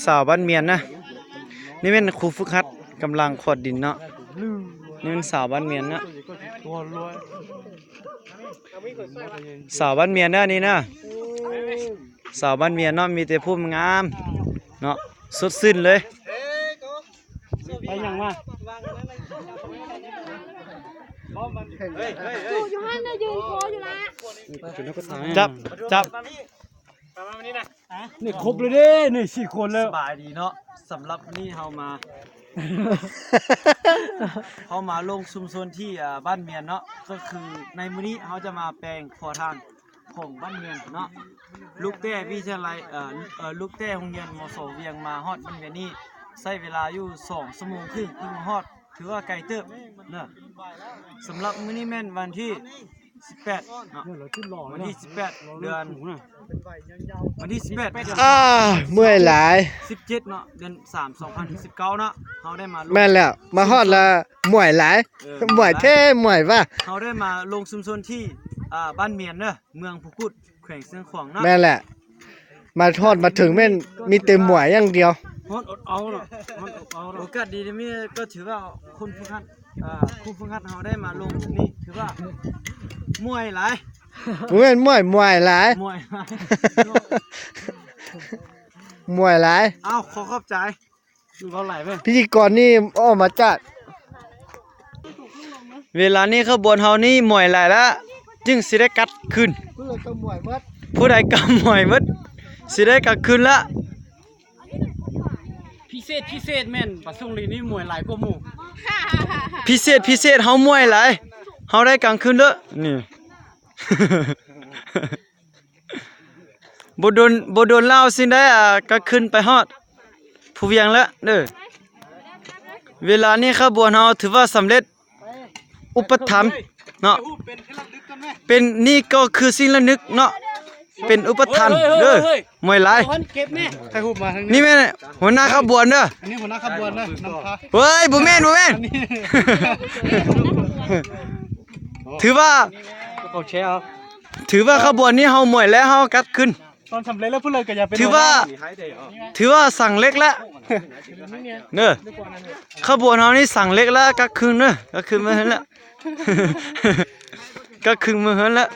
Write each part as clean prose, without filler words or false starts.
สาวบ้านเมียนนะนี่เป็นครูฝึกหัดกำลังขอดดินเนาะนี่เป็นสาวบ้านเมียนนะสาวบ้านเมียนนะนี่นะสาวบ้านเมียนเนาะมีแต่ผู้งามเนาะสดชื่นเลยไปยังมาอยู่ห้างเนี่ยยืนคออยู่ละจับนี่ครบเลยเด้นี่4 คนแล้วสบายดีเนาะสำหรับนี่เฮามา เฮามาลงชุมชนที่บ้านเมียนเนาะก็คือในมื้อนี้เฮาจะมาแปลงขอทานของบ้านเมียนเนาะลูกเต้วิทยาลัยลูกเต้โรงเรียนมศเวียงมาฮอดบ้านเมียนนี่ใช้เวลาอยู่2 ชั่วโมงครึ่งเพิ่งฮอดถือว่าไกลเติบเนาะสำหรับมื้อนี้แม่นวันที่18เนาะวันที่18เดือนวันที่18เดือนเมื่อยหลาย17เนาะเดือน3 2019เนาะเฮาได้มาแม่นแล้วมาฮอดละม่วยหลายม่วยเท่ม่วยว่าเฮาได้มาลงชุมชนที่บ้านเมียนเด้อเมืองพุกุดแขวงเชียงขวางเนาะแม่นแหละมาทอดมาถึงแม่นมีเต็มหมวยอย่างเดียวฮอดอดเอาเนาะฮอดอดเอาเนาะโอกาสดีมีก็ถือว่าคุณฝึกหัดครูฝึกหัดเฮาได้มาลงนี่ถือว่ามวยหลายแม่นม่วยหลาย มวยหลาย ม่วยหลายอ้าวขอขอบใจดูเขาไหลไป พิธีกรนี่อ้อมาจัดเวลานี้ขบวนเฮานี่มวยหลายแล้วจึงสิได้กัดขึ้นผู้ใดก็มวยหมดสิได้กัดขึ้นละพิเศษแม่นปัสสงลีนี่มวยหลายกว่าหมู่พิเศษเฮามวยหลายเฮาได้กลางคืนเด้อนี่ บ่โดนเล่าสิได้ก็ขึ้นไปฮอดผู้เวียงแล้วเด้อเวลานี้ขบวนเฮาถือว่าสำเร็จอุปถัมภ์เนาะเป็นนี่ก็คือสิ่งระลึกเนาะเป็นอุปทานเด้อมวยหลายเก็บแม่ใครฮู้มาทางนี่แม่นหัวหน้าขบวนเด้ออันนี้หัวหน้าขบวนนะนำพาเฮ้ยบ่แม่นถือว่าเอาแชร์เอาถือว่าขบวนนี้เฮามวยแล้วเฮากัดขึ้นตอนสำเร็จแล้วเพิ่นเลยก็อย่าเป็นถือว่าสั่งเล็กแล้วเด้อขบวนเฮานี่สั่งเล็กแล้วกัดขึ้นเด้อกัดขึ้นมาเห็นแล้วก็คือมือเหินละ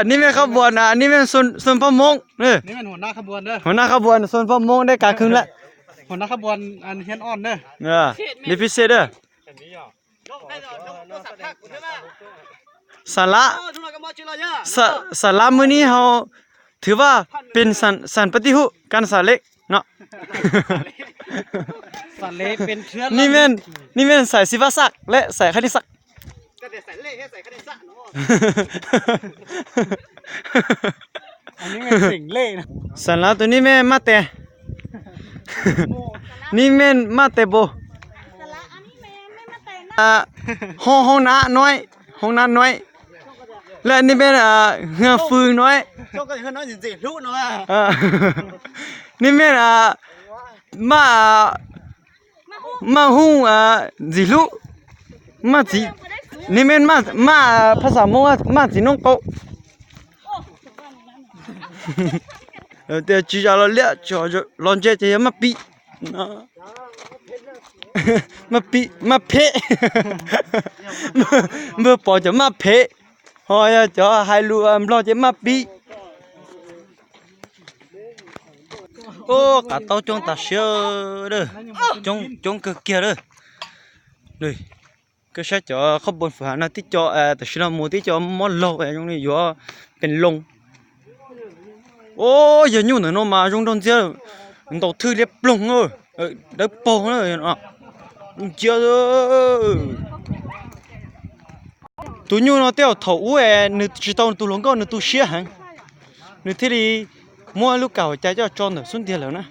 นี่แม่นขบวนนี่แม่นส่วนพระมงนี่แม่นหัวหน้าขบวนเด้อหัวหน้าขบวนส่วนพระมงได้กาครึ่งละหัวหน้าขบวนอันเฮียนอ่อนเด้อนี่พิเศษเด้อสาระมื้อนี้เฮาถือว่าเป็นสันปฏิหุการสาเล็กเนาะสาเล็กเป็นเชื้อนี่แม่นใส่ศิวศักดิ์และใส่คณิตศักดิ์ก็ได้ใส่เล่ให้ใส่คณิตศักดิ์เนาะอันนี้มันสิ่งเล่นะสาระตัวนี้แม่มาแต่นี่แม่นมาแต่โบห้องน้าน้อยและนี่เป็นเหือฟืนน้อยเจ้าก็เหือน้อยสิรู้เนาะนี่เป็นมาฮู้จิลุมาจินี่เป็นมาภาษามงมาจิน้องโกเดี๋ยวจีจะเลี้ยจะลองจะมาปีมาเพะเมื่อปอจะมาเพะพอจะให้รู้ลองจะมาปีโอ้กะเต้าจงตาเชื่อเด้อจงก็เกียเด้อเลยก็ใช่จะขบวนฝืนนะที่จะแต่ฉันมูที่จะมอลโลไอ้ตรงนี้อยู่เป็นลงโอ้ยยุ่งหน่อยน้องมาจงต้องเจอมันต้องถือเล็บลงเด็กโป่งเลยเนาะเจอตัวยุ่งเนาะเตี้ยถอยนึกจิตตอนตัวลงก็นึกตัวเชี่ยหังนึกที่ดีมัวลูกเก่าใจเจ้าจอนเด้อสุดเดียวแล้วนะ